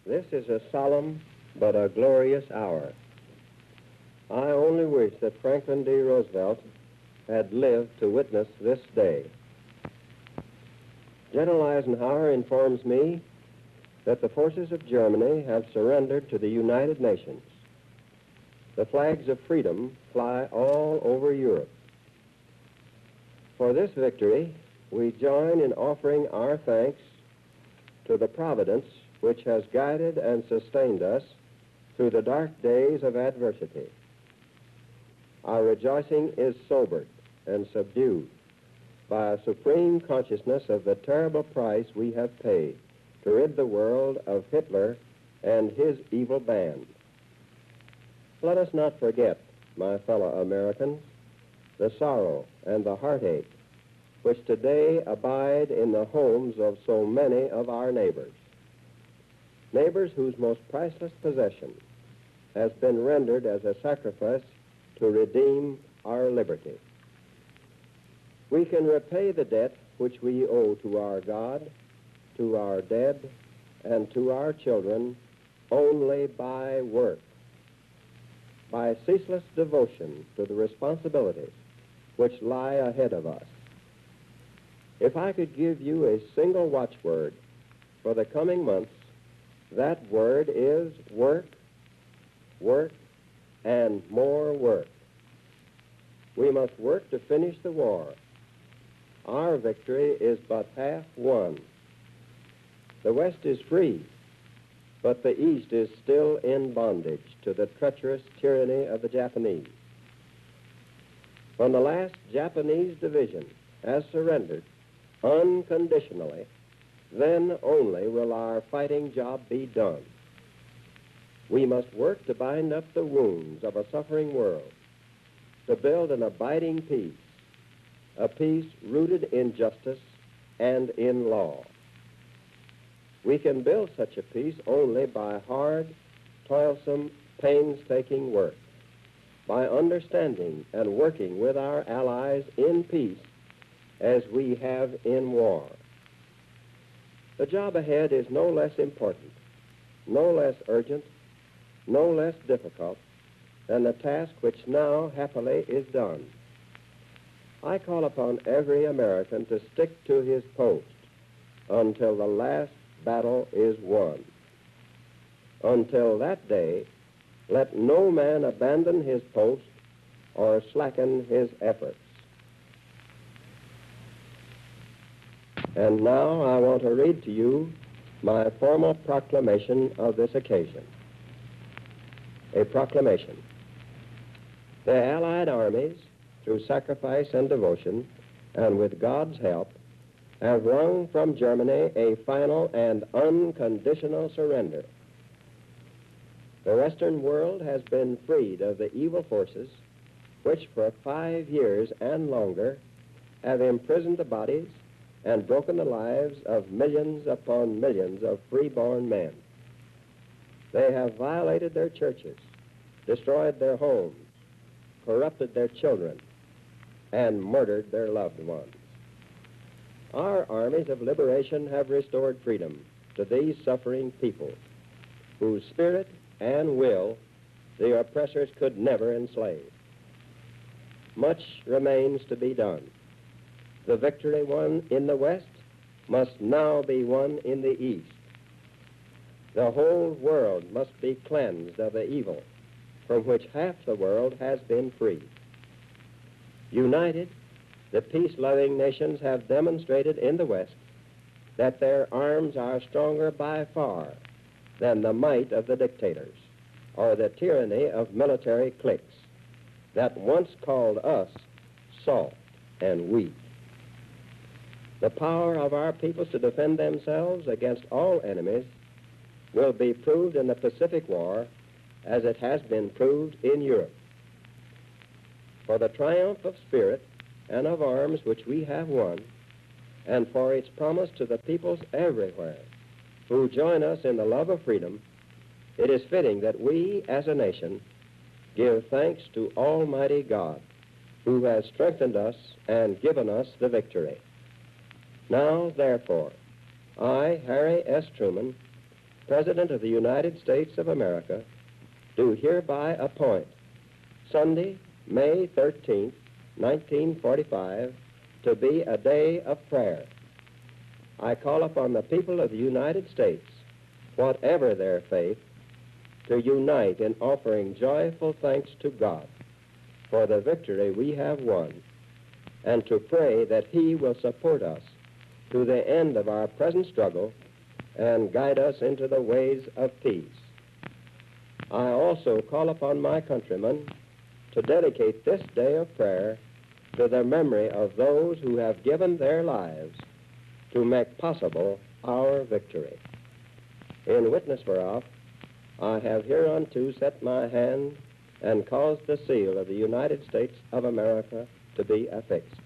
This is a solemn but a glorious hour. I only wish that Franklin D. Roosevelt had lived to witness this day. General Eisenhower informs me that the forces of Germany have surrendered to the United Nations. The flags of freedom fly all over Europe. For this victory, we join in offering our thanks to the providence which has guided and sustained us through the dark days of adversity. Our rejoicing is sobered and subdued by a supreme consciousness of the terrible price we have paid to rid the world of Hitler and his evil band. Let us not forget, my fellow Americans, the sorrow and the heartache which today abide in the homes of so many of our neighbors. Neighbors whose most priceless possession has been rendered as a sacrifice to redeem our liberty. We can repay the debt which we owe to our God, to our dead, and to our children only by work, by ceaseless devotion to the responsibilities which lie ahead of us. If I could give you a single watchword for the coming months, that word is work, work, and more work. We must work to finish the war. Our victory is but half won. The West is free, but the East is still in bondage to the treacherous tyranny of the Japanese. When the last Japanese division has surrendered unconditionally, then only will our fighting job be done. We must work to bind up the wounds of a suffering world, to build an abiding peace, a peace rooted in justice and in law. We can build such a peace only by hard, toilsome, painstaking work, by understanding and working with our allies in peace as we have in war. The job ahead is no less important, no less urgent, no less difficult than the task which now happily is done. I call upon every American to stick to his post until the last battle is won. Until that day, let no man abandon his post or slacken his efforts. And now I want to read to you my formal proclamation of this occasion. A proclamation. The Allied armies, through sacrifice and devotion, and with God's help, have wrung from Germany a final and unconditional surrender. The Western world has been freed of the evil forces which for 5 years and longer have imprisoned the bodies and broken the lives of millions upon millions of freeborn men. They have violated their churches, destroyed their homes, corrupted their children, and murdered their loved ones. Our armies of liberation have restored freedom to these suffering people, whose spirit and will the oppressors could never enslave. Much remains to be done. The victory won in the West must now be won in the East. The whole world must be cleansed of the evil from which half the world has been freed. United, the peace-loving nations have demonstrated in the West that their arms are stronger by far than the might of the dictators or the tyranny of military cliques that once called us soft and weak. The power of our peoples to defend themselves against all enemies will be proved in the Pacific War as it has been proved in Europe. For the triumph of spirit and of arms which we have won, and for its promise to the peoples everywhere who join us in the love of freedom, it is fitting that we as a nation give thanks to Almighty God, who has strengthened us and given us the victory. Now, therefore, I, Harry S. Truman, President of the United States of America, do hereby appoint Sunday, May 13th, 1945, to be a day of prayer. I call upon the people of the United States, whatever their faith, to unite in offering joyful thanks to God for the victory we have won, and to pray that He will support us to the end of our present struggle and guide us into the ways of peace. I also call upon my countrymen to dedicate this day of prayer to the memory of those who have given their lives to make possible our victory. In witness whereof, I have hereunto set my hand and caused the seal of the United States of America to be affixed.